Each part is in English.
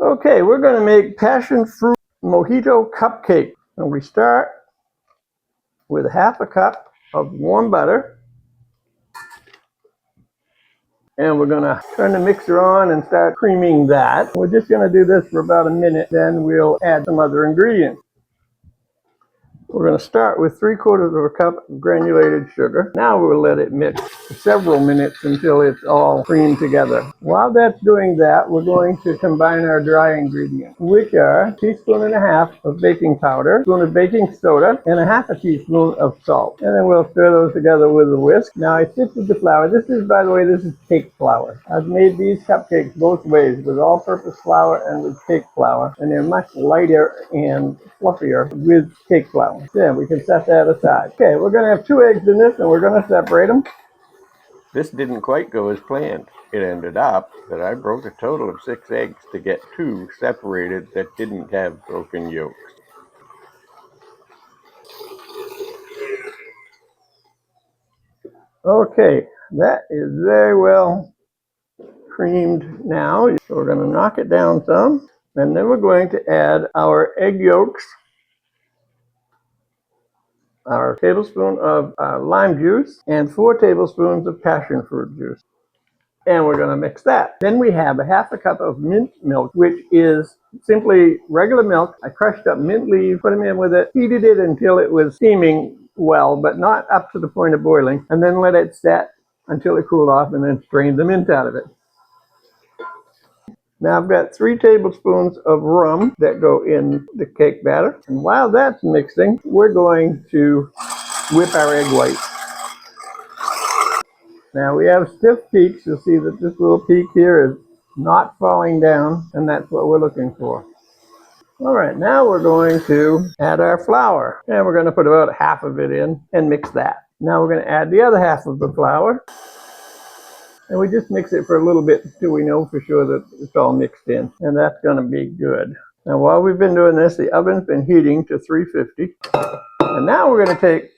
Okay, we're going to make passion fruit mojito cupcake. And we start with 1/2 cup of warm butter. And we're going to turn the mixer on and start creaming that. We're just going to do this for about a minute, then we'll add some other ingredients. We're going to start with 3/4 cup of granulated sugar. Now we'll let it mix for several minutes until it's all creamed together. While that's doing that, we're going to combine our dry ingredients, which are 1.5 teaspoons of baking powder, 1 spoon of baking soda, and 1/2 teaspoon of salt. And then we'll stir those together with a whisk. Now I sifted the flour. This is, by the way, this is cake flour. I've made these cupcakes both ways, with all-purpose flour and with cake flour, and they're much lighter and fluffier with cake flour. Yeah, we can set that aside. Okay, we're going to have 2 eggs in this, and we're going to separate them. This didn't quite go as planned. It ended up that I broke a total of 6 eggs to get 2 separated that didn't have broken yolks. Okay, that is very well creamed now. So we're going to knock it down some, and then we're going to add our egg yolks, our tablespoon of lime juice, and 4 tablespoons of passion fruit juice. And we're going to mix that. Then we have 1/2 cup of mint milk, which is simply regular milk. I crushed up mint leaves, put them in with it, heated it until it was steaming well, but not up to the point of boiling, and then let it set until it cooled off, and then strained the mint out of it. Now I've got 3 tablespoons of rum that go in the cake batter. And while that's mixing, we're going to whip our egg whites. Now we have stiff peaks. You'll see that this little peak here is not falling down, and that's what we're looking for. All right, now we're going to add our flour, and we're going to put about 1/2 of it in and mix that. Now we're going to add the other 1/2 of the flour, and we just mix it for a little bit until we know for sure that it's all mixed in, and that's going to be good. Now while we've been doing this, the oven's been heating to 350, and now we're going to take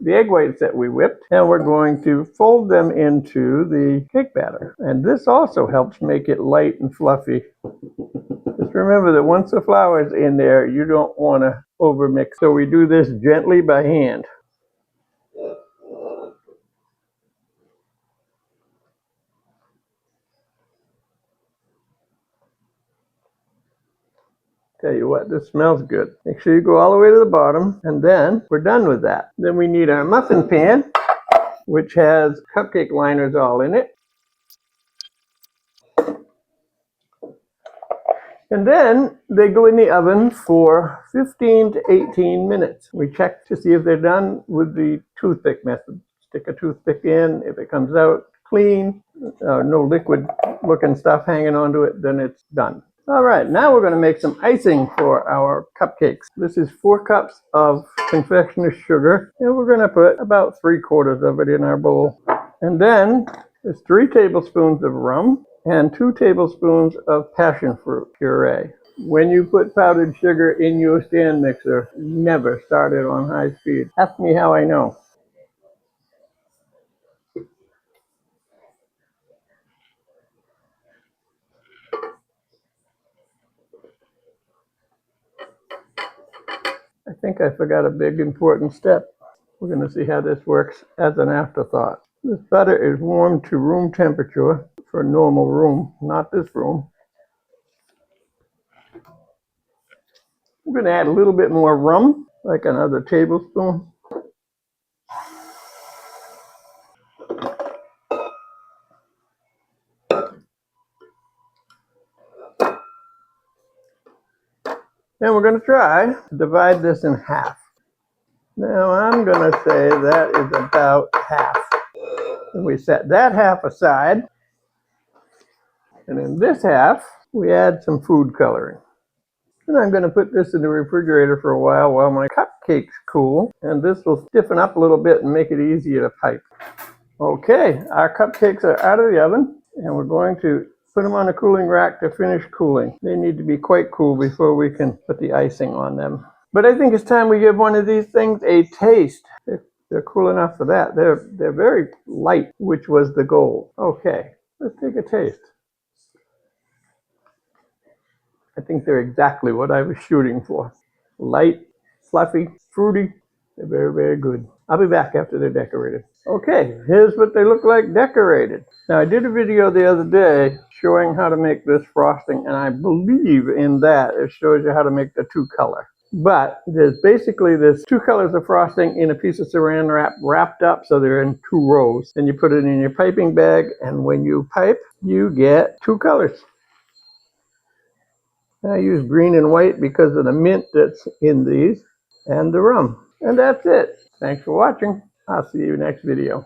the egg whites that we whipped, and we're going to fold them into the cake batter. And this also helps make it light and fluffy. Just remember that once the flour is in there, you don't want to overmix. So we do this gently by hand. Tell you what, this smells good. Make sure you go all the way to the bottom, and then we're done with that. Then we need our muffin pan, which has cupcake liners all in it. And then they go in the oven for 15 to 18 minutes. We check to see if they're done with the toothpick method. Stick a toothpick in. If it comes out clean, no liquid looking stuff hanging onto it, then it's done. All right, now we're going to make some icing for our cupcakes. This is 4 cups of confectioner's sugar, and we're going to put about 3/4 of it in our bowl. And then there's 3 tablespoons of rum and 2 tablespoons of passion fruit puree. When you put powdered sugar in your stand mixer, never start it on high speed. Ask me how I know. I think I forgot a big important step. We're going to see how this works as an afterthought. This butter is warmed to room temperature for a normal room, not this room. I'm going to add a little bit more rum, like another tablespoon. Then we're going to try to divide this in half. Now I'm going to say that is about half. And we set that half aside. And in this half, we add some food coloring. And I'm going to put this in the refrigerator for a while my cupcakes cool. And this will stiffen up a little bit and make it easier to pipe. Okay, our cupcakes are out of the oven, and we're going to put them on a cooling rack to finish cooling. They need to be quite cool before we can put the icing on them. But I think it's time we give one of these things a taste. They're cool enough for that. They're very light, which was the goal. Okay, let's take a taste. I think they're exactly what I was shooting for. Light, fluffy, fruity. They're very, very good. I'll be back after they're decorated. Okay, here's what they look like decorated. Now, I did a video the other day showing how to make this frosting, and I believe in that it shows you how to make the two color. But there's two colors of frosting in a piece of saran wrap wrapped up so they're in two rows. Then you put it in your piping bag, and when you pipe, you get two colors. I use green and white because of the mint that's in these and the rum. And that's it. Thanks for watching. I'll see you next video.